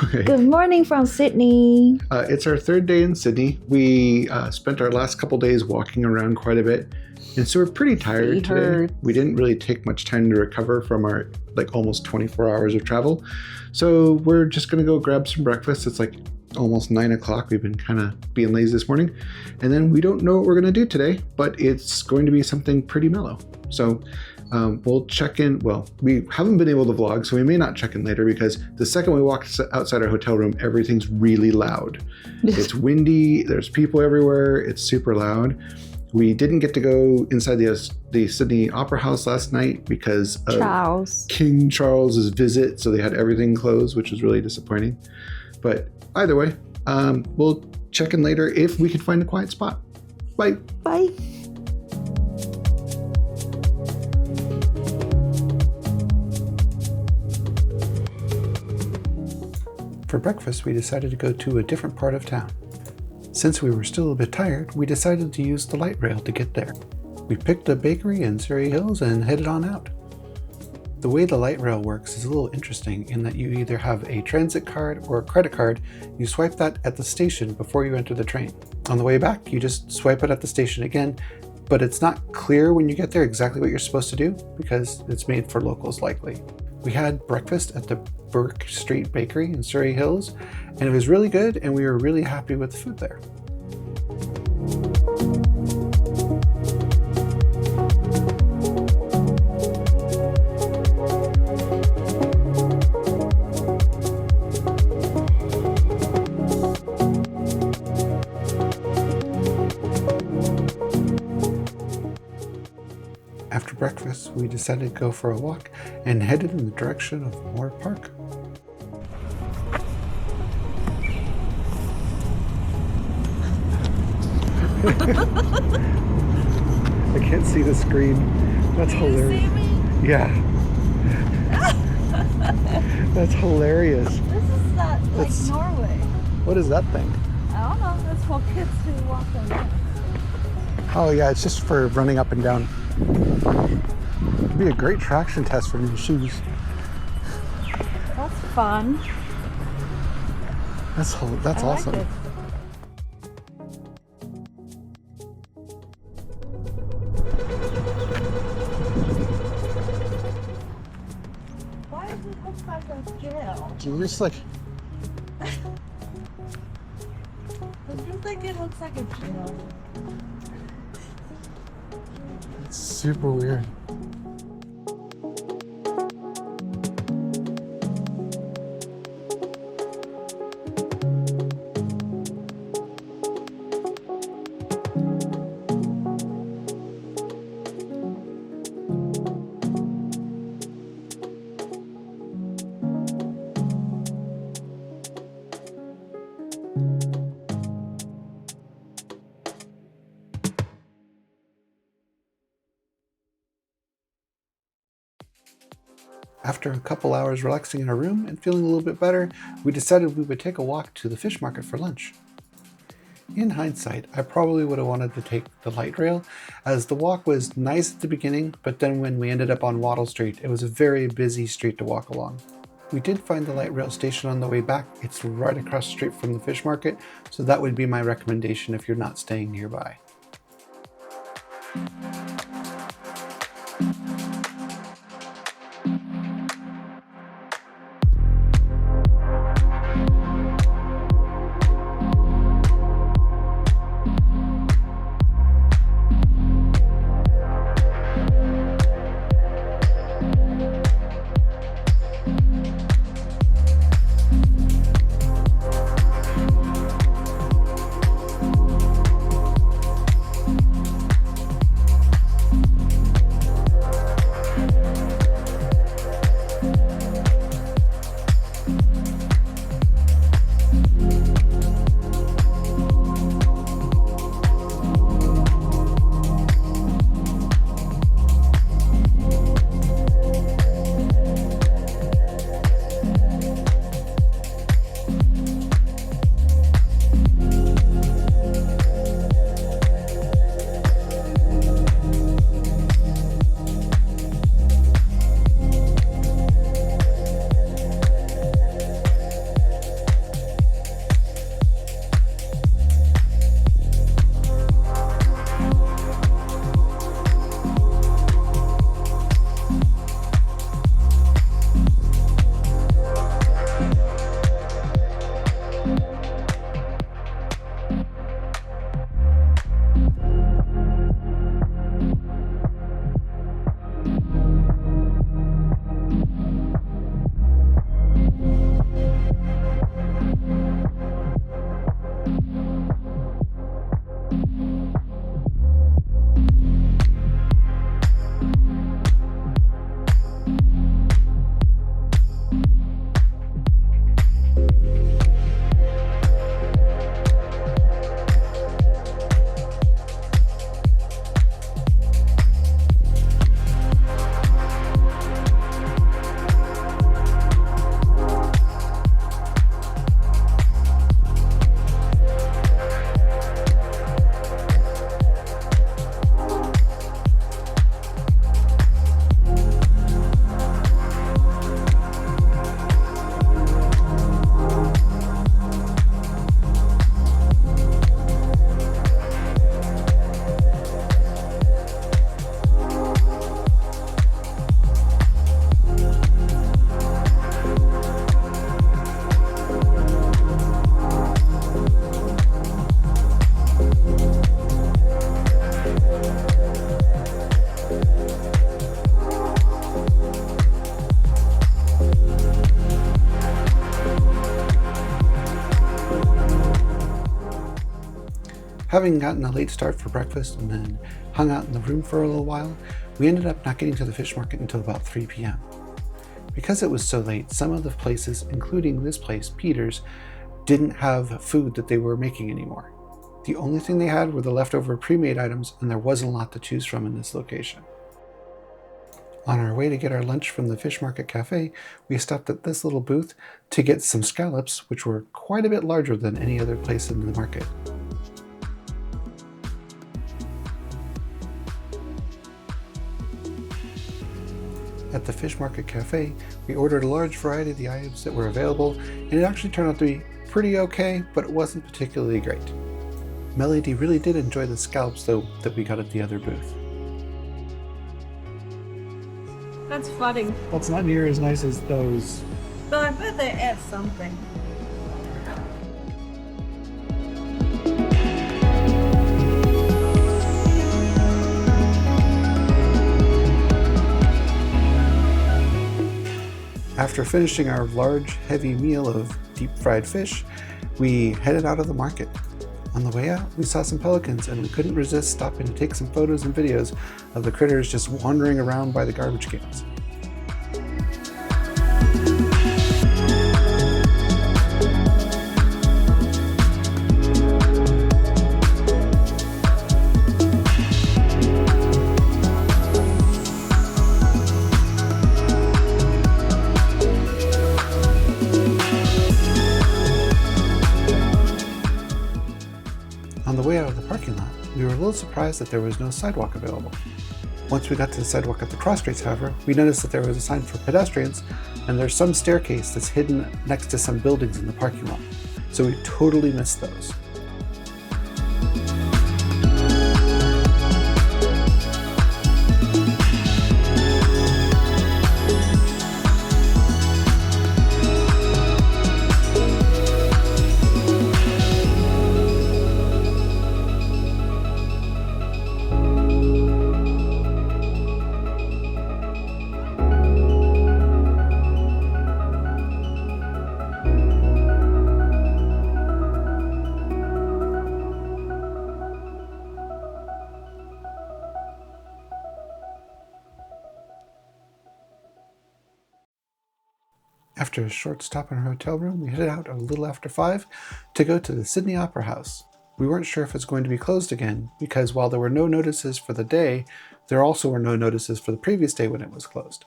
Okay. Good morning from Sydney. It's our third day in Sydney. We spent our last couple days walking around quite a bit, and so we're pretty tired Feet today. hurt. We didn't really take much time to recover from our almost 24 hours of travel. So we're just gonna go grab some breakfast. It's almost 9 o'clock. We've been kind of being lazy this morning, and then we don't know what we're gonna do today, but it's going to be something pretty mellow. So we'll check in. Well, we haven't been able to vlog, so we may not check in later because the second we walk outside our hotel room, everything's really loud. It's windy, there's people everywhere, it's super loud. We didn't get to go inside the Sydney Opera House last night because of King Charles's visit, so they had everything closed, which was really disappointing. But either way, we'll check in later if we can find a quiet spot. Bye. Bye. For breakfast, we decided to go to a different part of town. Since we were still a bit tired, we decided to use the light rail to get there. We picked a bakery in Surrey Hills and headed on out. The way the light rail works is a little interesting in that you either have a transit card or a credit card. You swipe that at the station before you enter the train. On the way back, you just swipe it at the station again, but it's not clear when you get there exactly what you're supposed to do because it's made for locals likely. We had breakfast at the Burke Street Bakery in Surrey Hills, and it was really good, and we were really happy with the food there. After breakfast, we decided to go for a walk and headed in the direction of Moore Park. I can't see the screen. That's hilarious. You see me? Yeah. That's hilarious. This is not Norway. What is that thing? I don't know. That's for kids to walk on. Oh yeah, it's just for running up and down. It'd be a great traction test for new shoes. That's fun. That's I awesome. like it. Why does it look like a jail? You just Does you think it looks like a jail? it's super weird. After a couple hours relaxing in our room and feeling a little bit better, we decided we would take a walk to the fish market for lunch. In hindsight, I probably would have wanted to take the light rail, as the walk was nice at the beginning, but then when we ended up on Wattle Street, it was a very busy street to walk along. We did find the light rail station on the way back. It's right across the street from the fish market, so that would be my recommendation if you're not staying nearby. Having gotten a late start for breakfast and then hung out in the room for a little while, we ended up not getting to the fish market until about 3 p.m. Because it was so late, some of the places, including this place, Peter's, didn't have food that they were making anymore. The only thing they had were the leftover pre-made items, and there wasn't a lot to choose from in this location. On our way to get our lunch from the Fish Market Cafe, we stopped at this little booth to get some scallops, which were quite a bit larger than any other place in the market. At the Fish Market Cafe, we ordered a large variety of the items that were available, and it actually turned out to be pretty okay, but it wasn't particularly great. Melody really did enjoy the scallops, though, that we got at the other booth. That's flooding. That's not near as nice as those. But I bet they add something. After finishing our large, heavy meal of deep fried fish, we headed out of the market. On the way out, we saw some pelicans and we couldn't resist stopping to take some photos and videos of the critters just wandering around by the garbage cans. On the way out of the parking lot, we were a little surprised that there was no sidewalk available. Once we got to the sidewalk at the cross streets, however, we noticed that there was a sign for pedestrians, and there's some staircase that's hidden next to some buildings in the parking lot. So we totally missed those. After a short stop in our hotel room, we headed out a little after 5 to go to the Sydney Opera House. We weren't sure if it's going to be closed again, because while there were no notices for the day, there also were no notices for the previous day when it was closed.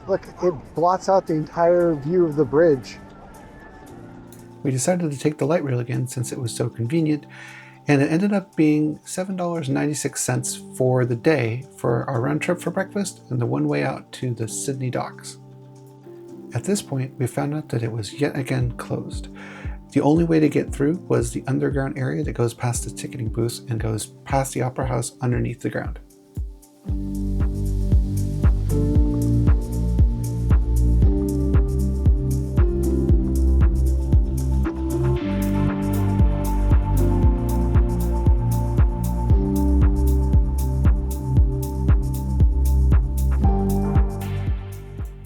Look, it blots out the entire view of the bridge. We decided to take the light rail again since it was so convenient, and it ended up being $7.96 for the day for our round trip for breakfast and the one way out to the Sydney docks. At this point, we found out that it was yet again closed. The only way to get through was the underground area that goes past the ticketing booths and goes past the Opera House underneath the ground.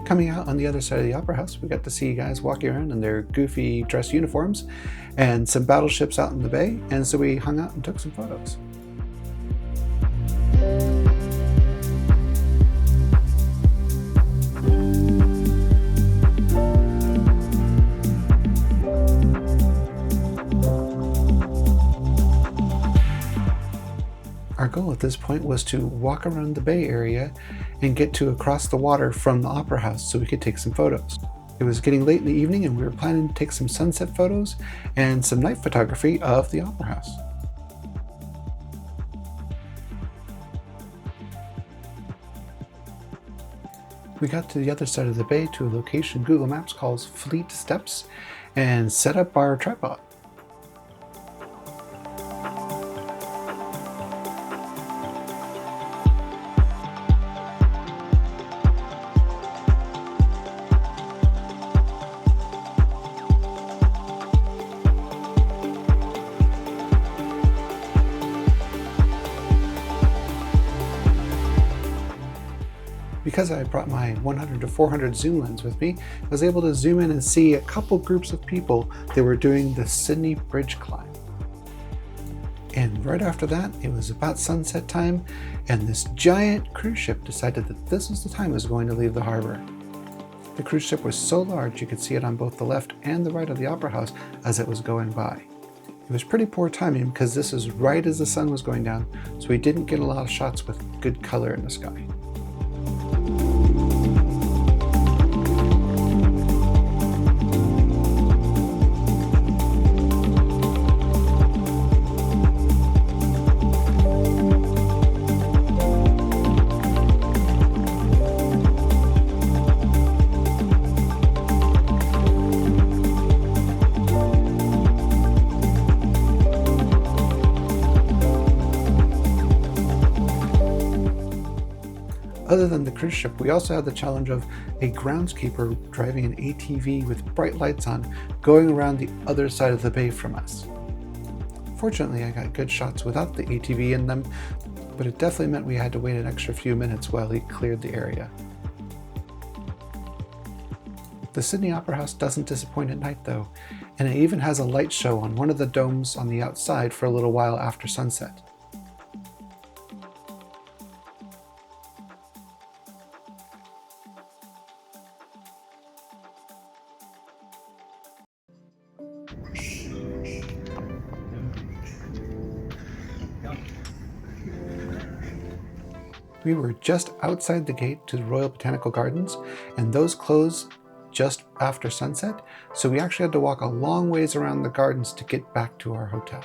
Coming out on the other side of the Opera House, we got to see guys walking around in their goofy dress uniforms and some battleships out in the bay, and so we hung out and took some photos. Our goal at this point was to walk around the bay area and get to across the water from the Opera House so we could take some photos. It was getting late in the evening and we were planning to take some sunset photos and some night photography of the Opera House. We got to the other side of the bay to a location Google Maps calls Fleet Steps and set up our tripod. Because I brought my 100 to 400 zoom lens with me, I was able to zoom in and see a couple groups of people that were doing the Sydney Bridge climb. And right after that, it was about sunset time, and this giant cruise ship decided that this was the time it was going to leave the harbor. The cruise ship was so large you could see it on both the left and the right of the Opera House as it was going by. It was pretty poor timing because this was right as the sun was going down, so we didn't get a lot of shots with good color in the sky. Other than the cruise ship, we also had the challenge of a groundskeeper driving an ATV with bright lights on, going around the other side of the bay from us. Fortunately, I got good shots without the ATV in them, but it definitely meant we had to wait an extra few minutes while he cleared the area. The Sydney Opera House doesn't disappoint at night though, and it even has a light show on one of the domes on the outside for a little while after sunset. We were just outside the gate to the Royal Botanical Gardens, and those close just after sunset, so we actually had to walk a long ways around the gardens to get back to our hotel.